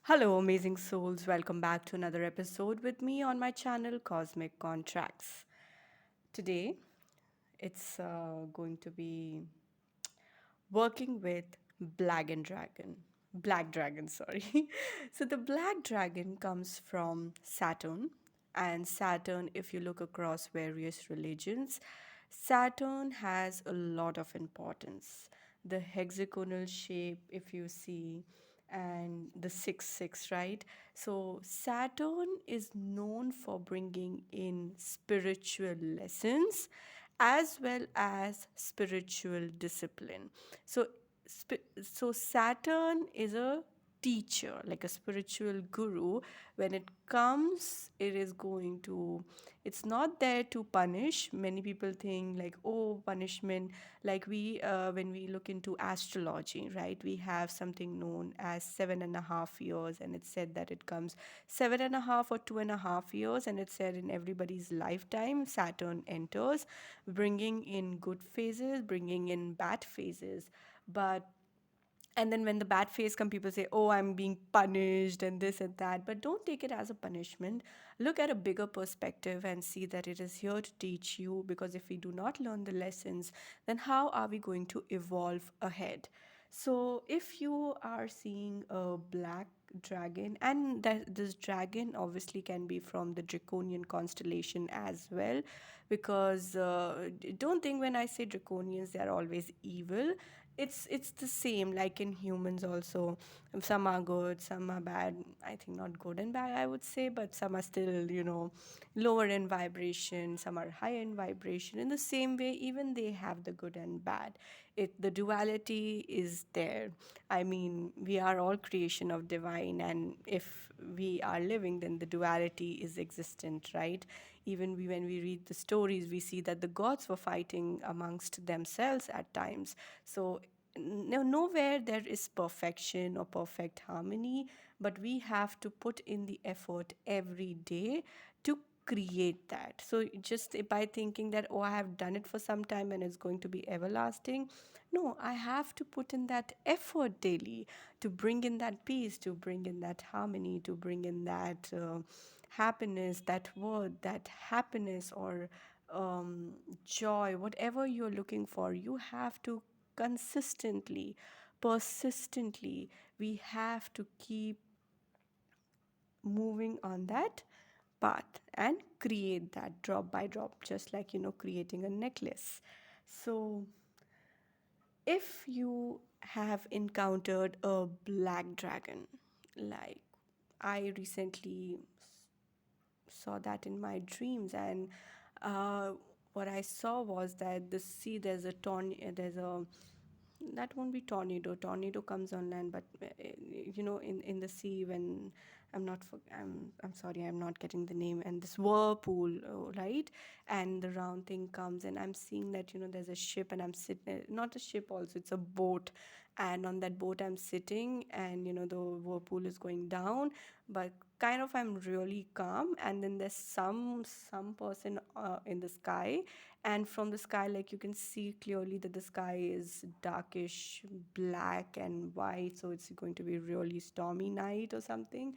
Hello, amazing souls. Welcome back to another episode with me on my channel, Cosmic Contracts. Today, it's going to be working with Black and Dragon. Black Dragon, sorry. So, the Black Dragon comes from Saturn, and Saturn, if you look across various religions, Saturn has a lot of importance. The hexagonal shape, if you see, and the 6 6, right? So Saturn is known for bringing in spiritual lessons as well as spiritual discipline. So so Saturn is a teacher, like a spiritual guru. When it comes, it is going to, it's not there to punish. Many people think like, oh, punishment, like when we look into astrology, right, we have something known as 7.5 years, and it's said that it comes 7.5 or 2.5 years, and it's said in everybody's lifetime Saturn enters, bringing in good phases, bringing in bad phases. But and then when the bad phase come, people say, oh, I'm being punished and this and that. But don't take it as a punishment. Look at a bigger perspective and see that it is here to teach you, because if we do not learn the lessons, then how are we going to evolve ahead? So if you are seeing a black dragon, and that this dragon obviously can be from the draconian constellation as well, because don't think when I say draconians they are always evil. It's the same like in humans also. Some are good, some are bad. I think not good and bad, I would say, but some are still, lower in vibration, some are higher in vibration. In the same way, even they have the good and bad. The duality is there. I mean, we are all creation of divine, and if we are living, then the duality is existent, right? Even when we read the stories, we see that the gods were fighting amongst themselves at times. So no, nowhere there is perfection or perfect harmony, but we have to put in the effort every day to create that. So just by thinking that, oh, I have done it for some time and it's going to be everlasting, no, I have to put in that effort daily to bring in that peace, to bring in that harmony, to bring in that happiness, that word, that happiness, or joy, whatever you're looking for. You have to consistently, persistently, we have to keep moving on that path and create that drop by drop, just like, creating a necklace. So if you have encountered a black dragon, like I recently saw that in my dreams, and uh, what I saw was that the sea, there's a, that won't be tornado. Tornado comes on land, but in the sea, when I'm sorry, I'm not getting the name. And this whirlpool, right? And the round thing comes, and I'm seeing that there's a ship, and I'm sitting. Not a ship, also it's a boat, and on that boat I'm sitting, and the whirlpool is going down, but kind of I'm really calm, and then there's some person in the sky, and from the sky, like, you can see clearly that the sky is darkish black and white, so it's going to be really stormy night or something.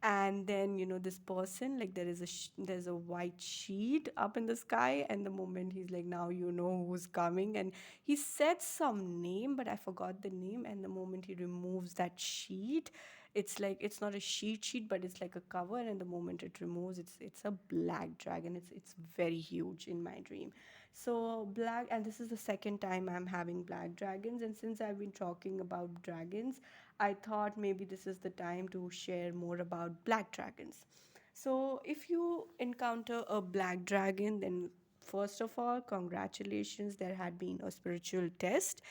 And then this person, like, there's a white sheet up in the sky, and the moment he's like, now who's coming, and he said some name, but I forgot the name. And the moment he removes that sheet, it's like, it's not a sheet, but it's like a cover, and the moment it removes, it's a black dragon. It's very huge in my dream. So black, and this is the second time I'm having black dragons, and since I've been talking about dragons, I thought maybe this is the time to share more about black dragons. So if you encounter a black dragon, then first of all, congratulations, there had been a spiritual test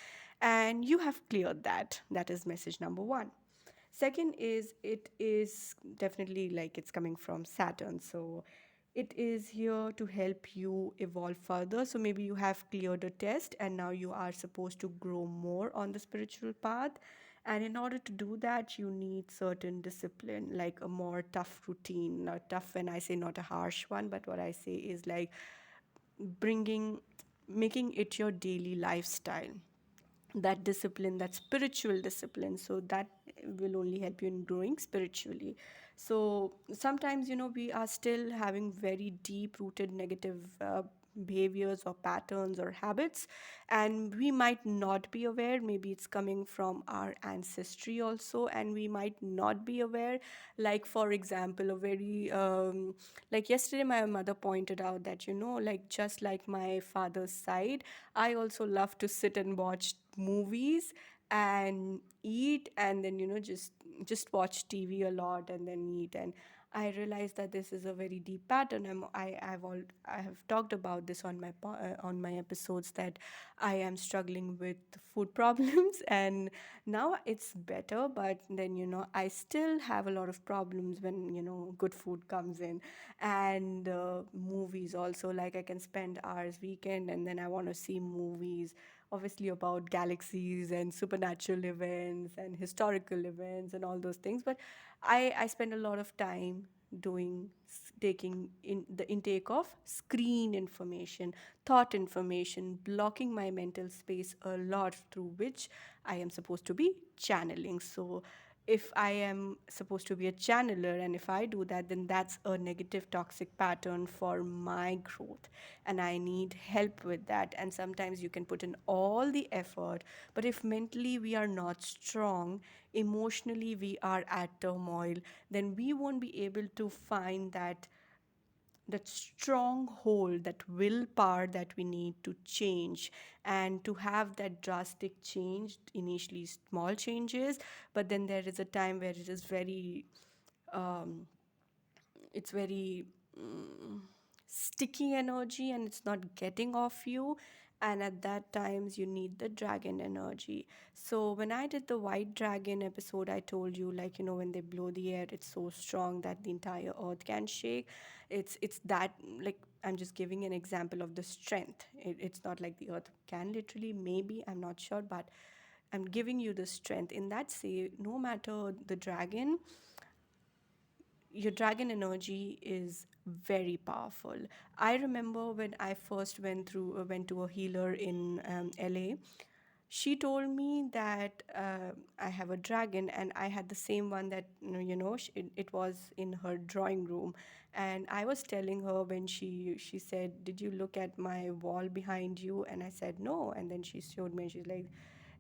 and you have cleared that. That is message number one. Second is, it is definitely like it's coming from Saturn. So it is here to help you evolve further. So maybe you have cleared a test and now you are supposed to grow more on the spiritual path. And in order to do that, you need certain discipline, like a more tough routine. Not tough when I say not a harsh one, but what I say is like bringing, making it your daily lifestyle, that discipline, that spiritual discipline. So that will only help you in growing spiritually. So sometimes, we are still having very deep rooted negative behaviors or patterns or habits, and we might not be aware. Maybe it's coming from our ancestry also, and we might not be aware. Like, for example, a very like yesterday my mother pointed out that, like, just like my father's side, I also love to sit and watch movies and eat, and then, just watch TV a lot and then eat. And I realized that this is a very deep pattern. I have talked about this on on my episodes, that I am struggling with food problems, and now it's better. But then, I still have a lot of problems when, good food comes in. And movies also, like, I can spend hours weekend and then I want to see movies, obviously, about galaxies and supernatural events and historical events and all those things. But I spend a lot of time taking in the intake of screen information, thought information, blocking my mental space a lot, through which I am supposed to be channeling. So if I am supposed to be a channeler, and if I do that, then that's a negative toxic pattern for my growth, and I need help with that. And sometimes you can put in all the effort, but if mentally we are not strong, emotionally we are at turmoil, then we won't be able to find that stronghold, that willpower that we need to change, and to have that drastic change. Initially small changes, but then there is a time where it is very um, it's very sticky energy, and it's not getting off you. And at that times you need the dragon energy. So when I did the white dragon episode, I told you, like, when they blow the air, it's so strong that the entire earth can shake. It's that, like, I'm just giving an example of the strength. It's not like the earth can literally, maybe, I'm not sure, but I'm giving you the strength in that. Say, no matter the dragon, your dragon energy is very powerful. I remember when I first went to a healer in LA. She told me that I have a dragon, and I had the same one that, it was in her drawing room. And I was telling her, when she said, "Did you look at my wall behind you?" And I said, "No." And then she showed me, and she's like,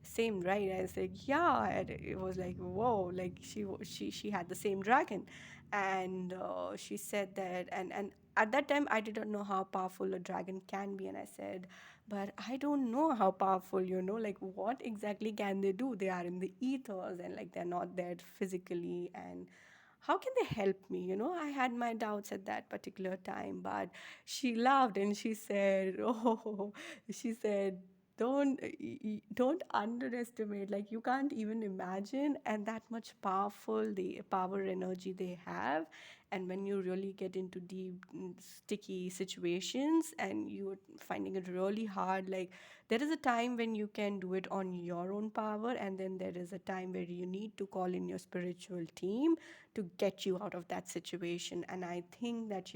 "Same, right?" I said, "Yeah." And it was like, whoa, like, she had the same dragon. And she said that, and at that time I didn't know how powerful a dragon can be. And I said, "But I don't know how powerful, like, what exactly can they do? They are in the ethers, and, like, they're not there physically, and how can they help me?" I had my doubts at that particular time. But she laughed and she said, "Oh," she said, don't underestimate, like, you can't even imagine, and that much powerful the power energy they have. And when you really get into deep, sticky situations, and you're finding it really hard, like, there is a time when you can do it on your own power, and then there is a time where you need to call in your spiritual team to get you out of that situation. And I think that,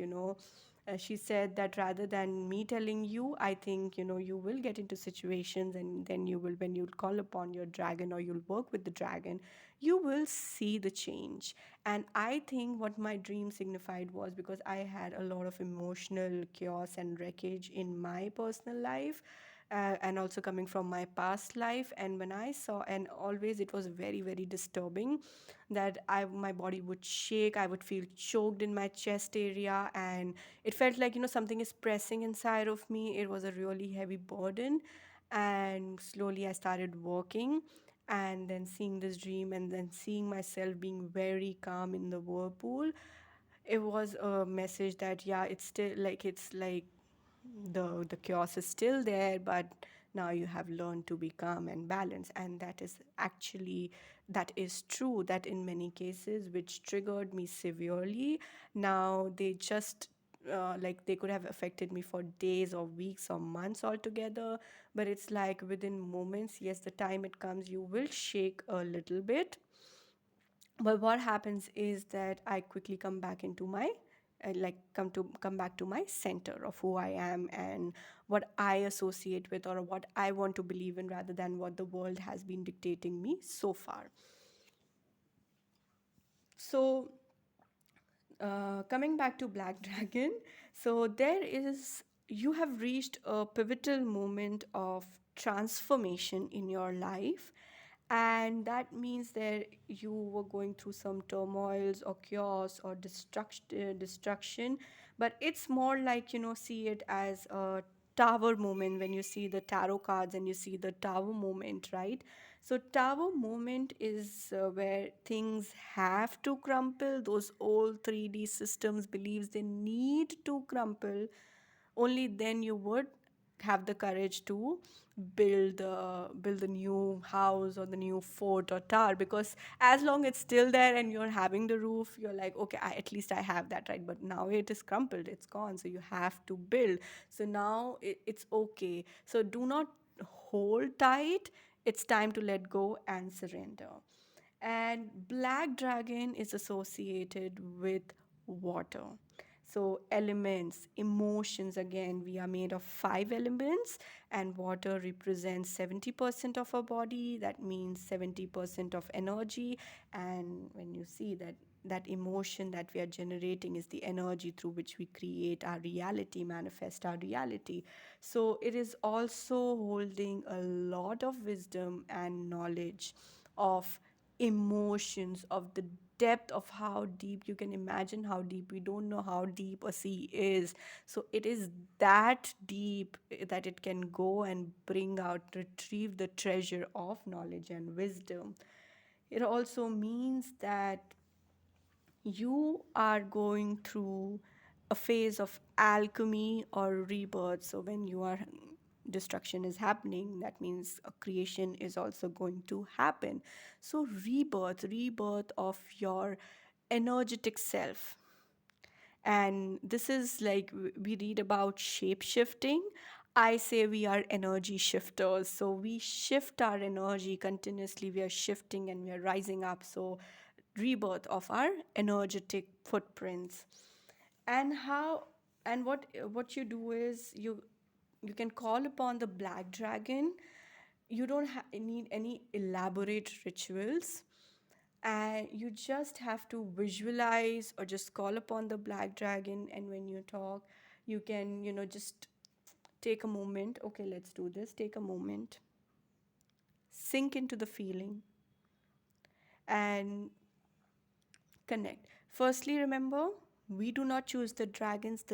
she said that, rather than me telling you, I think, you will get into situations, and then you will, when you'll call upon your dragon, or you'll work with the dragon, you will see the change. And I think what my dream signified was, because I had a lot of emotional chaos and wreckage in my personal life, and also coming from my past life. And when I saw, and always it was very, very disturbing, that my body would shake, I would feel choked in my chest area, and it felt like, something is pressing inside of me. It was a really heavy burden. And slowly I started working, and then seeing this dream, and then seeing myself being very calm in the whirlpool. It was a message that, yeah, it's still like, it's like the chaos is still there, but now you have learned to be calm and balanced. And that is true, that in many cases which triggered me severely, now they just like, they could have affected me for days or weeks or months altogether. But it's like, within moments, yes, the time it comes, you will shake a little bit. But what happens is that I quickly come back into my like come back to my center of who I am, and what I associate with, or what I want to believe in, rather than what the world has been dictating me so far. So, coming back to Black Dragon, so there is, you have reached a pivotal moment of transformation in your life, and that means that you were going through some turmoils or chaos or destruction, but it's more like, see it as a tower moment when you see the tarot cards and you see the tower moment, right? So tower moment is where things have to crumple. Those old 3D systems believes they need to crumple. Only then you would have the courage to build the new house or the new fort or tower, because as long it's still there and you're having the roof, you're like, okay, at least I have that, right? But now it is crumpled, it's gone, so you have to build. So now it's okay, so do not hold tight. It's time to let go and surrender. And black dragon is associated with water. So, elements, emotions, again, we are made of five elements, and water represents 70% of our body. That means 70% of energy. And when you see that, that emotion that we are generating is the energy through which we create our reality, manifest our reality. So, it is also holding a lot of wisdom and knowledge of emotions, of the depth of how deep. You can imagine how deep. We don't know how deep a sea is, so it is that deep, that it can go and bring out, retrieve the treasure of knowledge and wisdom. It also means that you are going through a phase of alchemy or rebirth. So when you are, destruction is happening, that means a creation is also going to happen. So rebirth of your energetic self. And this is like, we read about shape shifting. I say we are energy shifters. So we shift our energy continuously. We are shifting and we are rising up. So rebirth of our energetic footprints. And how, and what you do is, you can call upon the black dragon. You don't need any elaborate rituals, and you just have to visualize or just call upon the black dragon. And when you talk, you can, just take a moment. Okay, let's do this. Take a moment, sink into the feeling, and connect. Firstly, remember, we do not choose the dragons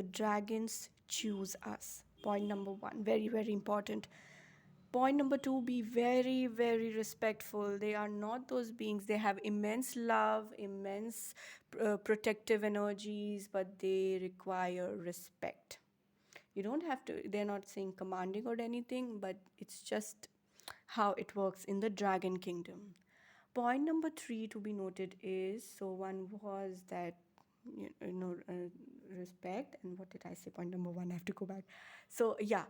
choose us. Point number one, very, very important. Point number two, be very, very respectful. They are not those beings. They have immense love, immense protective energies, but they require respect. You don't have to, they're not saying commanding or anything, but it's just how it works in the dragon kingdom. Point number three to be noted is, so one was that, you know, respect. And what did I say? Point number one, I have to go back. So, yeah,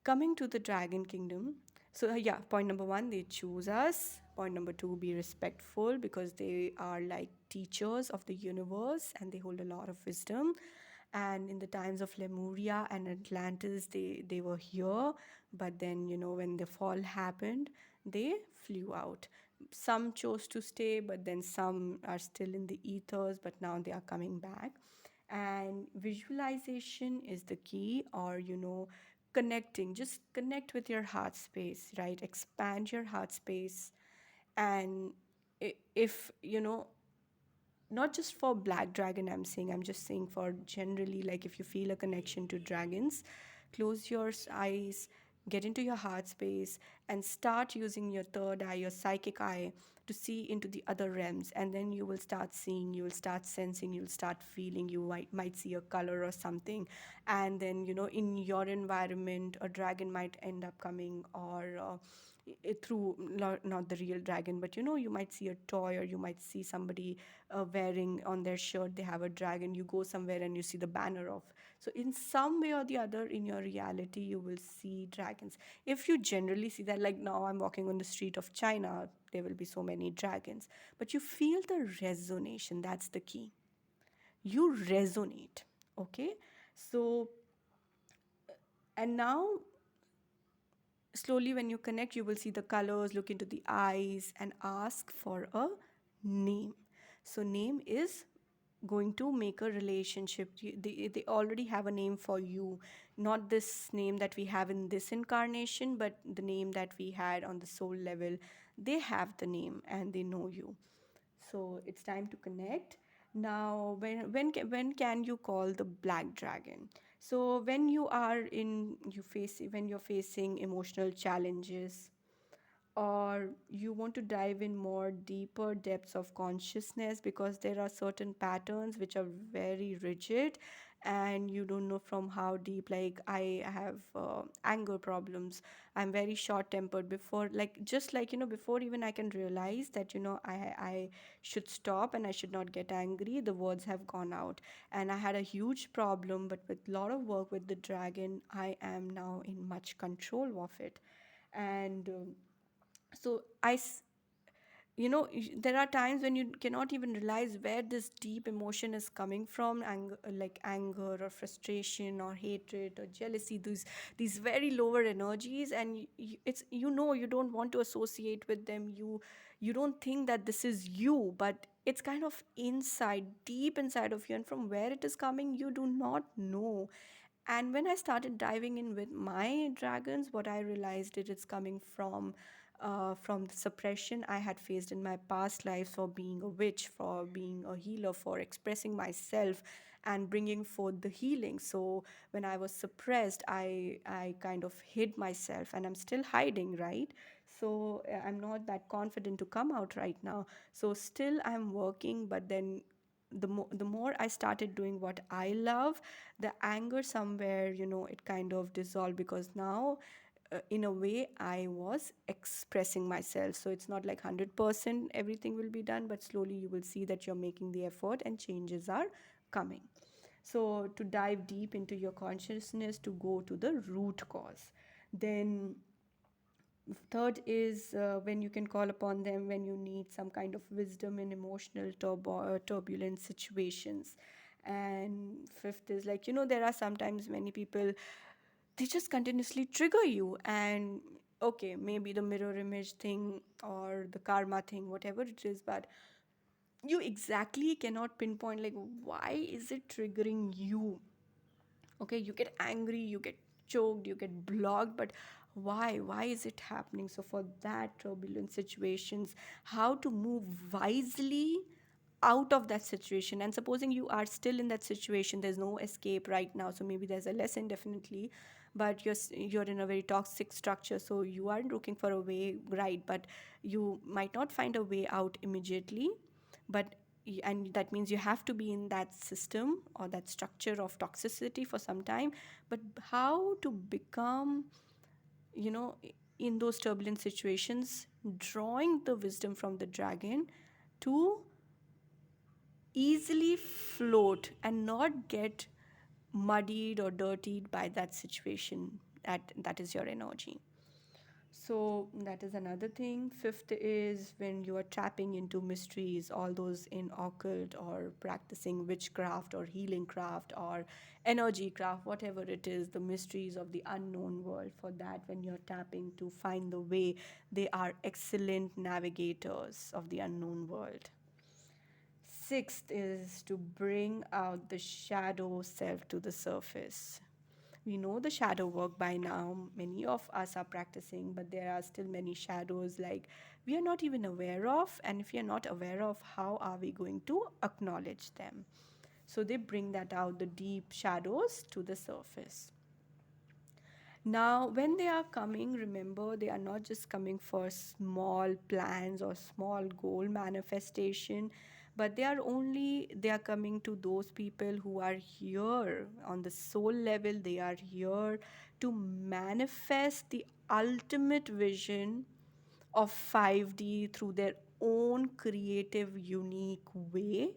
coming to the dragon kingdom. So, yeah, point number one, they choose us. Point number two, be respectful, because they are like teachers of the universe and they hold a lot of wisdom. And in the times of Lemuria and Atlantis, they were here, but then, when the fall happened, they flew out. Some chose to stay, but then some are still in the ethers, but now they are coming back. And visualization is the key, or, connecting. Just connect with your heart space, right? Expand your heart space. And if, not just for black dragon, I'm just saying for generally, like if you feel a connection to dragons, close your eyes, get into your heart space, and start using your third eye, your psychic eye, to see into the other realms. And then you will start seeing, you will start sensing, you'll start feeling. You might see a color or something. And then, in your environment, a dragon might end up coming, or through, not the real dragon, but you might see a toy, or you might see somebody wearing on their shirt, they have a dragon. You go somewhere and you see the banner of. So in some way or the other in your reality, you will see dragons. If you generally see that, like now I'm walking on the street of China, there will be so many dragons, but you feel the resonation. That's the key. You resonate. Okay. So, and now slowly, when you connect, you will see the colors, look into the eyes, and ask for a name. So name is going to make a relationship. They already have a name for you, not this name that we have in this incarnation, but the name that we had on the soul level. They have the name and they know you. So it's time to connect. Now, when can you call the black dragon? So when you are in you face when you're facing emotional challenges, or you want to dive in more deeper depths of consciousness, because there are certain patterns which are very rigid and you don't know from how deep. Like I have anger problems. I'm very short tempered. Before, like, just like, before even I can realize that, I should stop and I should not get angry, the words have gone out. And I had a huge problem, but with a lot of work with the dragon, I am now in much control of it. And so there are times when you cannot even realize where this deep emotion is coming from, anger, like anger or frustration or hatred or jealousy, these very lower energies. And it's, you don't want to associate with them. You don't think that this is you, but it's kind of inside, deep inside of you, and from where it is coming you do not know. And when I started diving in with my dragons, what I realized it is coming from the suppression I had faced in my past life, for being a witch, for being a healer, for expressing myself and bringing forth the healing. So when I was suppressed, I kind of hid myself, and I'm still hiding, right? So I'm not that confident to come out right now. So still I'm working, but then the more I started doing what I love, the anger somewhere, it kind of dissolved, because now, in a way, I was expressing myself. So it's not like 100% everything will be done, but slowly you will see that you're making the effort and changes are coming. So to dive deep into your consciousness, to go to the root cause. Then third is when you can call upon them when you need some kind of wisdom in emotional turbulent situations. And fifth is, like, there are sometimes many people, they just continuously trigger you. And okay, maybe the mirror image thing or the karma thing, whatever it is, but you exactly cannot pinpoint, like, why is it triggering you. Okay, you get angry, you get choked, you get blocked, but why is it happening? So for that turbulent situations, how to move wisely out of that situation. And supposing you are still in that situation, there's no escape right now, so maybe there's a lesson, definitely, but you're in a very toxic structure, so you are looking for a way, right? But you might not find a way out immediately, but and that means you have to be in that system or that structure of toxicity for some time. But how to become, you know in those turbulent situations, drawing the wisdom from the dragon to easily float and not get muddied or dirtied by that situation, that is your energy. So that is another thing. Fifth is when you are tapping into mysteries, all those in occult or practicing witchcraft or healing craft or energy craft, whatever it is, the mysteries of the unknown world. For that, when you're tapping to find the way, they are excellent navigators of the unknown world. Sixth is to bring out the shadow self to the surface. We know the shadow work by now. Many of us are practicing, but there are still many shadows, like, we are not even aware of. And if we are not aware of, how are we going to acknowledge them? So they bring that out, the deep shadows to the surface. Now, when they are coming, remember, they are not just coming for small plans or small goal manifestation, but they are coming to those people who are here on the soul level. They are here to manifest the ultimate vision of 5D through their own creative, unique way,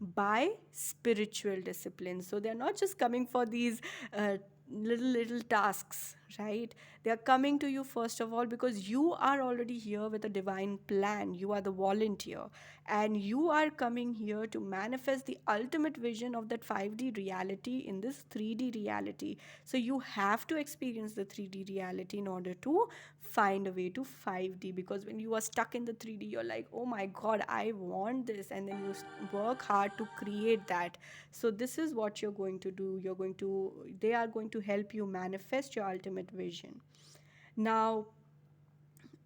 by spiritual discipline. So they're not just coming for these little tasks, right? They are coming to you first of all because you are already here with a divine plan. You are the volunteer, and you are coming here to manifest the ultimate vision of that 5D reality in this 3D reality. So you have to experience the 3D reality in order to find a way to 5D, because when you are stuck in the 3D, you're like, oh my god, I want this, and then you work hard to create that. So this is what you're going to do. They are going to help you manifest your ultimate vision. Now,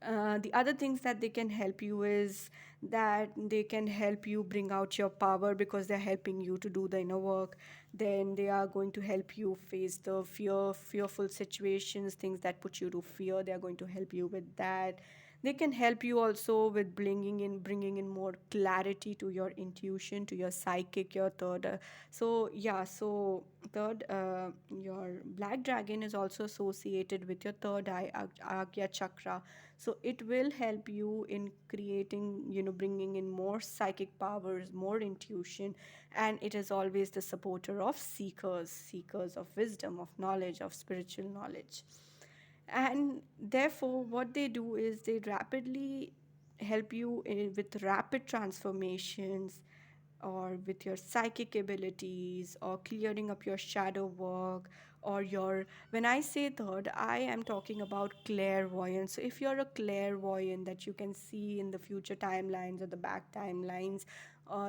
the other things that they can help you is that they can help you bring out your power, because they're helping you to do the inner work. Then they are going to help you face the fearful situations, things that put you to fear. They are going to help you with that. They can help you also with bringing in more clarity to your intuition, to your psychic, your third. So yeah, so third, your black dragon is also associated with your third eye, Agya chakra. So it will help you in creating, bringing in more psychic powers, more intuition, and it is always the supporter of seekers of wisdom, of knowledge, of spiritual knowledge. And therefore what they do is they rapidly help you with rapid transformations, or with your psychic abilities, or clearing up your shadow work, or your, when I say third, I am talking about clairvoyance. So if you're a clairvoyant, that you can see in the future timelines or the back timelines,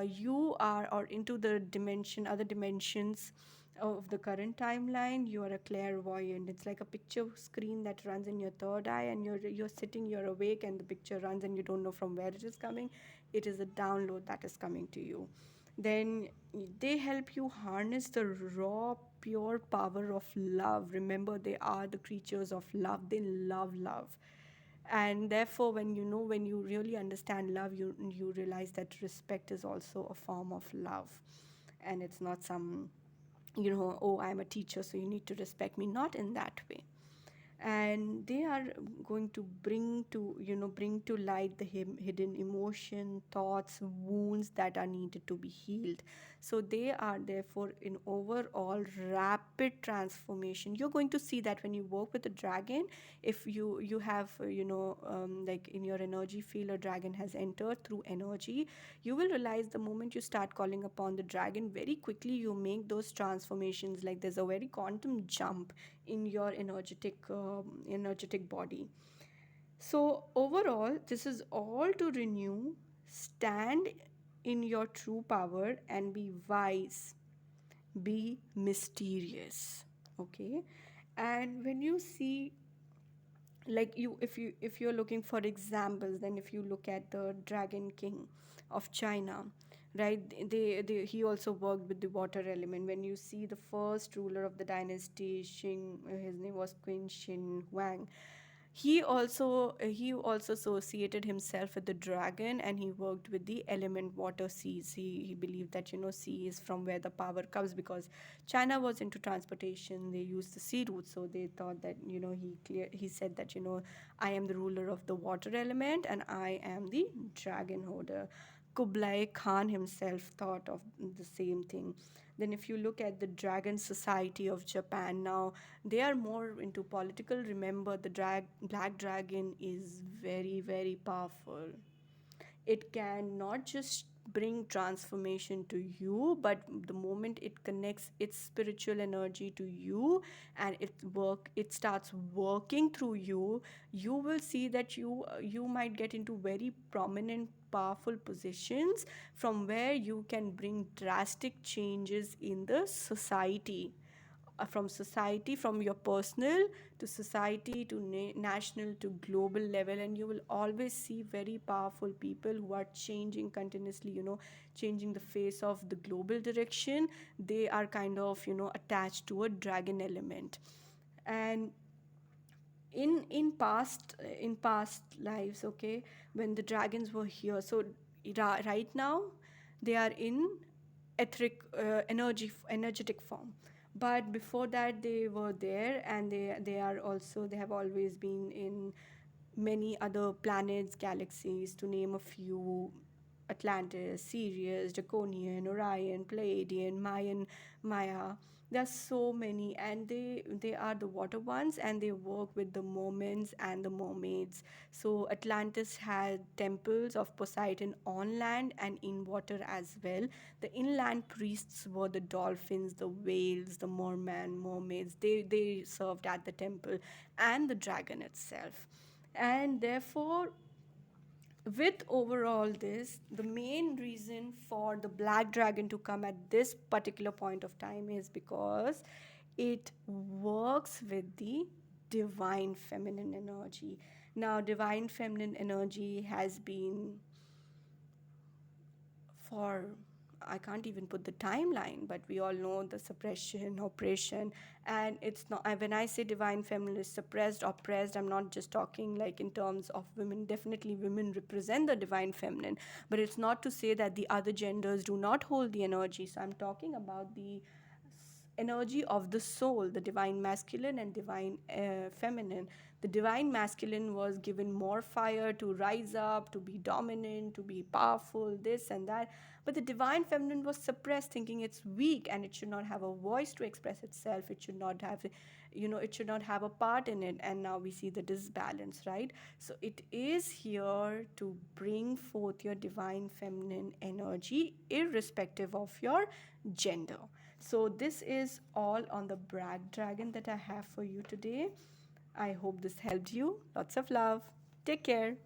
you are, or into the dimension, other dimensions of the current timeline, you are a clairvoyant. It's like a picture screen that runs in your third eye, and you're sitting, you're awake, and the picture runs, and you don't know from where it is coming. It is a download that is coming to you. Then they help you harness the raw pure power of love. Remember, they are the creatures of love. They love. And therefore, when you really understand love, you realize that respect is also a form of love. And it's not some, oh, I'm a teacher, so you need to respect me. Not in that way. And they are going to bring to light the hidden emotion, thoughts, wounds that are needed to be healed. So they are therefore in overall rapid transformation. You're going to see that when you work with a dragon, if you have like in your energy field, a dragon has entered through energy, you will realize the moment you start calling upon the dragon, very quickly you make those transformations. Like there's a very quantum jump in your energetic body. So overall, this is all to renew, stand in your true power, and be wise, be mysterious. Okay. And when you see, like, if you're looking for examples, then if you look at the Dragon King of China, right, he also worked with the water element. When you see the first ruler of the dynasty Qing, his name was Qin Shi Huang. He also associated himself with the dragon, and he worked with the element water, seas. He believed that sea is from where the power comes, because China was into transportation. They used the sea route, so they thought that he said that I am the ruler of the water element, and I am the dragon holder. Kublai Khan himself thought of the same thing. Then, if you look at the Dragon Society of Japan, now they are more into political. Remember, the Black Dragon is very, very powerful. It can not just bring transformation to you, but the moment it connects its spiritual energy to you, and it starts working through you, you will see that you might get into very prominent, powerful positions, from where you can bring drastic changes in the society, from society, from your personal to society to national to global level. And you will always see very powerful people who are changing continuously, changing the face of the global direction. They are kind of attached to a dragon element. And in past lives, okay, when the dragons were here, so right now they are in energetic form. But before that, they were there, and they have always been in many other planets, galaxies, to name a few. Atlantis, Sirius, Draconian, Orion, Pleiadian, Mayan, Maya. There are so many, and they are the water ones, and they work with the mermaids and the mermaids. So Atlantis had temples of Poseidon on land and in water as well. The inland priests were the dolphins, the whales, the merman, mermaids. They served at the temple, and the dragon itself. And therefore, with overall this, the main reason for the black dragon to come at this particular point of time is because it works with the divine feminine energy. Now, divine feminine energy has been for, I can't even put the timeline, but we all know the suppression, oppression, and it's not. When I say divine feminine is suppressed, oppressed, I'm not just talking like in terms of women. Definitely, women represent the divine feminine, but it's not to say that the other genders do not hold the energy. So I'm talking about the energy of the soul, the divine masculine and divine feminine. The divine masculine was given more fire to rise up, to be dominant, to be powerful, this and that. But the divine feminine was suppressed, thinking it's weak and it should not have a voice to express itself. It should not have, it should not have a part in it. And now we see the disbalance, right? So it is here to bring forth your divine feminine energy, irrespective of your gender. So, this is all on the brag dragon that I have for you today. I hope this helped you. Lots of love. Take care.